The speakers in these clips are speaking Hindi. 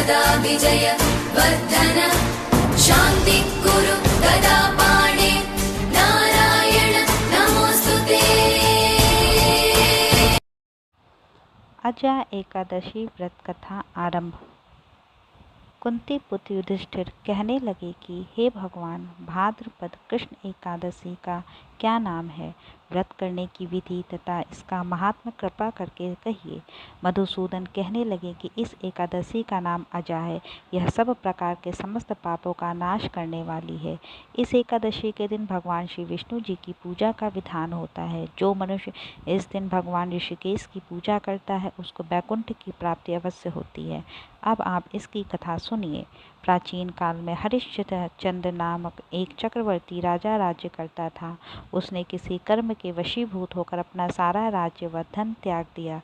सदा विजय वर्धन शान्ति कुरु गदा पाणे नारायण नमोस्तुते। अजा एकादशी व्रत कथा आरंभ। कुंती पुत्र युधिष्ठिर कहने लगे कि हे भगवान, भाद्रपद कृष्ण एकादशी का क्या नाम है? व्रत करने की विधि तथा इसका महात्म्य कृपा करके कहिए। मधुसूदन कहने लगे कि इस एकादशी का नाम अजा है। यह सब प्रकार के समस्त पापों का नाश करने वाली है। इस एकादशी के दिन भगवान श्री विष्णु जी की पूजा का विधान होता है। जो मनुष्य इस दिन भगवान ऋषिकेश की पूजा करता है उसको वैकुंठ की प्राप्ति अवश्य होती है। अब आप इसकी कथा सुनिए। प्राचीन काल में हरिश्चंद्र नामक एक चक्रवर्ती राजा राज्य करता था। उसने किसी कर्म के वशीभूत होकर अपना सारा राज्य व धन त्याग दिया,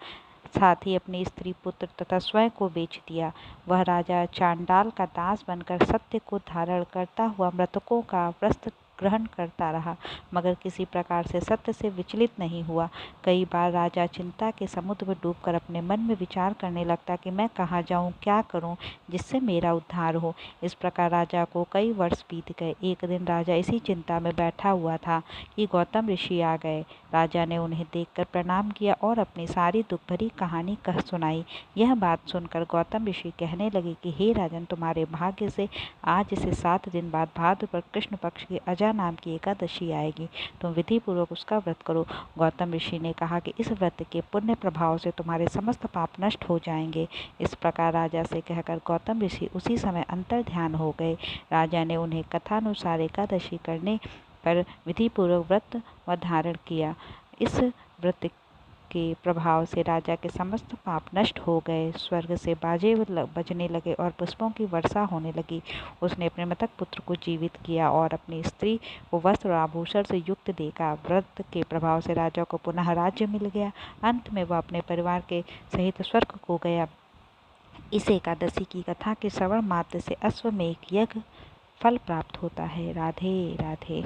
साथ ही अपनी स्त्री, पुत्र तथा स्वयं को बेच दिया। वह राजा चांडाल का दास बनकर सत्य को धारण करता हुआ मृतकों का व्रत ग्रहण करता रहा, मगर किसी प्रकार से सत्य से विचलित नहीं हुआ। कई बार राजा चिंता के समुद्र में डूबकर अपने मन में विचार करने लगता कि मैं कहाँ जाऊँ, क्या करूँ जिससे मेरा उद्धार हो। इस प्रकार राजा को कई वर्ष बीत गए। एक दिन राजा इसी चिंता में बैठा हुआ था कि गौतम ऋषि आ गए। राजा ने उन्हें देखकर प्रणाम किया और अपनी सारी दुख भरी कहानी कह सुनाई। यह बात सुनकर गौतम ऋषि कहने लगे कि हे राजन, तुम्हारे भाग्य से आज से 7 दिन बाद भाद्रपद कृष्ण पक्ष की अजा नाम की एकादशी आएगी। तुम विधि पूर्वक उसका व्रत करो। गौतम ऋषि ने कहा कि इस व्रत के पुण्य प्रभाव से तुम्हारे समस्त पाप नष्ट हो जाएंगे। इस प्रकार राजा से कहकर गौतम ऋषि उसी समय अंतर ध्यान हो गए। राजा ने उन्हें कथानुसार एकादशी करने पर विधि पूर्वक व्रत व धारण किया। इस व्रत के प्रभाव से राजा के समस्त पाप नष्ट हो गए। स्वर्ग से बाजे बजने लगे और पुष्पों की वर्षा होने लगी। उसने अपने मृतक पुत्र को जीवित किया और अपनी स्त्री को वस्त्र और आभूषण से युक्त देखा। व्रत के प्रभाव से राजा को पुनः राज्य मिल गया। अंत में वह अपने परिवार के सहित स्वर्ग को गया। इस एकादशी की कथा के श्रवण मात्र से अश्वमेध यज्ञ फल प्राप्त होता है। राधे राधे।